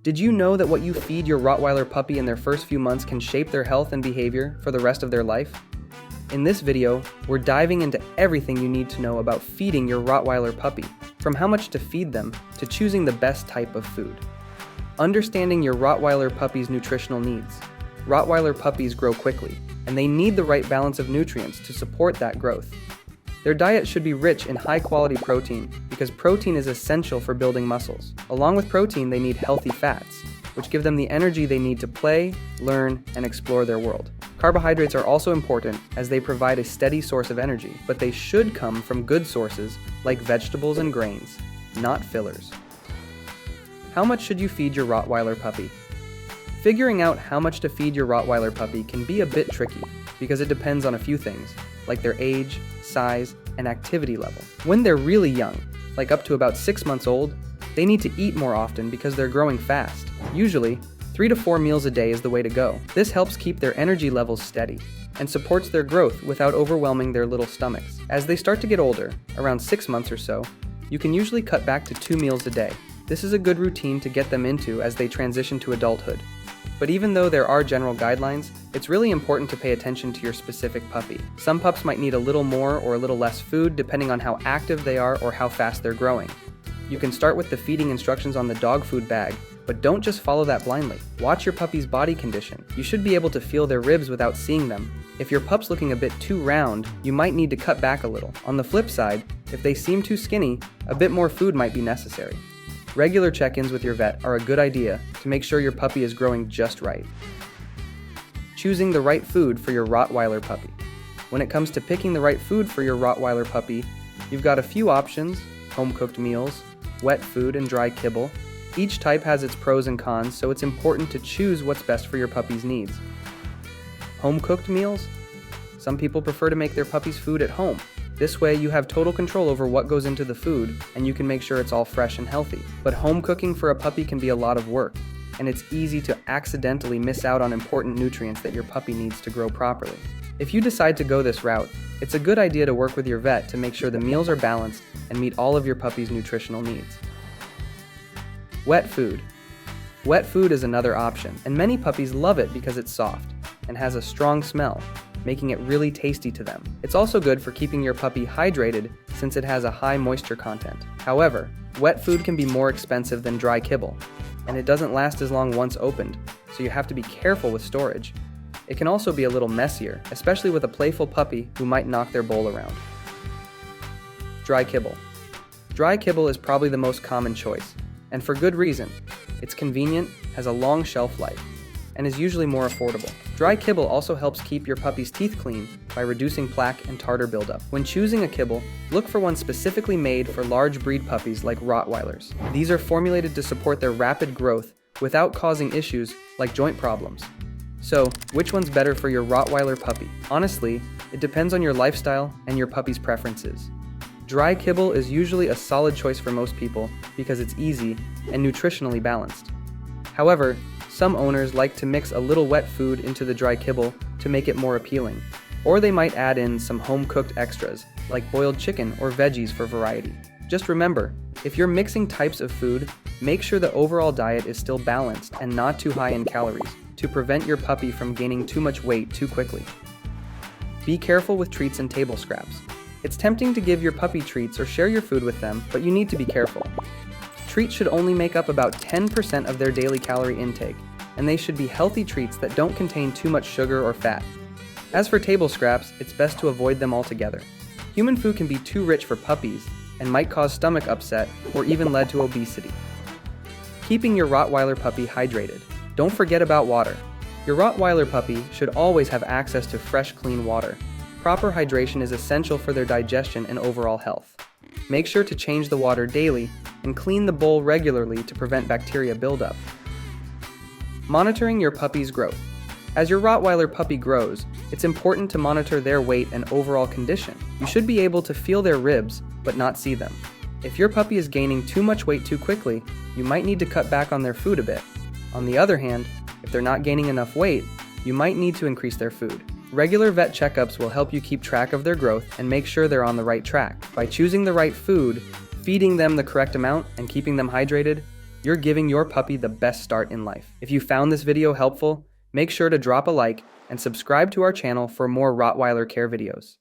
Did you know that what you feed your Rottweiler puppy in their first few months can shape their health and behavior for the rest of their life? In this video, we're diving into everything you need to know about feeding your Rottweiler puppy, from how much to feed them to choosing the best type of food. Understanding your Rottweiler puppy's nutritional needs. Rottweiler puppies grow quickly, and they need the right balance of nutrients to support that growth. Their diet should be rich in high-quality protein because protein is essential for building muscles. Along with protein, they need healthy fats, which give them the energy they need to play, learn, and explore their world. Carbohydrates are also important as they provide a steady source of energy, but they should come from good sources like vegetables and grains, not fillers. How much should you feed your Rottweiler puppy? Figuring out how much to feed your Rottweiler puppy can be a bit tricky because it depends on a few things, like their age, size, and activity level. When they're really young, like up to about 6 months old, they need to eat more often because they're growing fast. Usually, 3 to 4 meals a day is the way to go. This helps keep their energy levels steady and supports their growth without overwhelming their little stomachs. As they start to get older, around 6 months or so, you can usually cut back to 2 meals a day. This is a good routine to get them into as they transition to adulthood. But even though there are general guidelines, it's really important to pay attention to your specific puppy. Some pups might need a little more or a little less food depending on how active they are or how fast they're growing. You can start with the feeding instructions on the dog food bag, but don't just follow that blindly. Watch your puppy's body condition. You should be able to feel their ribs without seeing them. If your pup's looking a bit too round, you might need to cut back a little. On the flip side, if they seem too skinny, a bit more food might be necessary. Regular check-ins with your vet are a good idea to make sure your puppy is growing just right. Choosing the right food for your Rottweiler puppy. When it comes to picking the right food for your Rottweiler puppy, you've got a few options: home-cooked meals, wet food, and dry kibble. Each type has its pros and cons, so it's important to choose what's best for your puppy's needs. Home-cooked meals? Some people prefer to make their puppy's food at home. This way, you have total control over what goes into the food, and you can make sure it's all fresh and healthy. But home cooking for a puppy can be a lot of work, and it's easy to accidentally miss out on important nutrients that your puppy needs to grow properly. If you decide to go this route, it's a good idea to work with your vet to make sure the meals are balanced and meet all of your puppy's nutritional needs. Wet food. Wet food is another option, and many puppies love it because it's soft and has a strong smell, making it really tasty to them. It's also good for keeping your puppy hydrated since it has a high moisture content. However, wet food can be more expensive than dry kibble, and it doesn't last as long once opened, so you have to be careful with storage. It can also be a little messier, especially with a playful puppy who might knock their bowl around. Dry kibble. Dry kibble is probably the most common choice, and for good reason. It's convenient, has a long shelf life, and is usually more affordable. Dry kibble also helps keep your puppy's teeth clean by reducing plaque and tartar buildup. When choosing a kibble, look for one specifically made for large breed puppies like Rottweilers. These are formulated to support their rapid growth without causing issues like joint problems. So, which one's better for your Rottweiler puppy? Honestly, it depends on your lifestyle and your puppy's preferences. Dry kibble is usually a solid choice for most people because it's easy and nutritionally balanced. However, some owners like to mix a little wet food into the dry kibble to make it more appealing, or they might add in some home-cooked extras like boiled chicken or veggies for variety. Just remember, if you're mixing types of food, make sure the overall diet is still balanced and not too high in calories to prevent your puppy from gaining too much weight too quickly. Be careful with treats and table scraps. It's tempting to give your puppy treats or share your food with them, but you need to be careful. Treats should only make up about 10% of their daily calorie intake, and they should be healthy treats that don't contain too much sugar or fat. As for table scraps, it's best to avoid them altogether. Human food can be too rich for puppies and might cause stomach upset or even lead to obesity. Keeping your Rottweiler puppy hydrated. Don't forget about water. Your Rottweiler puppy should always have access to fresh, clean water. Proper hydration is essential for their digestion and overall health. Make sure to change the water daily and clean the bowl regularly to prevent bacteria buildup. Monitoring your puppy's growth. As your Rottweiler puppy grows, it's important to monitor their weight and overall condition. You should be able to feel their ribs, but not see them. If your puppy is gaining too much weight too quickly, you might need to cut back on their food a bit. On the other hand, if they're not gaining enough weight, you might need to increase their food. Regular vet checkups will help you keep track of their growth and make sure they're on the right track. By choosing the right food, feeding them the correct amount, and keeping them hydrated, you're giving your puppy the best start in life. If you found this video helpful, make sure to drop a like and subscribe to our channel for more Rottweiler care videos.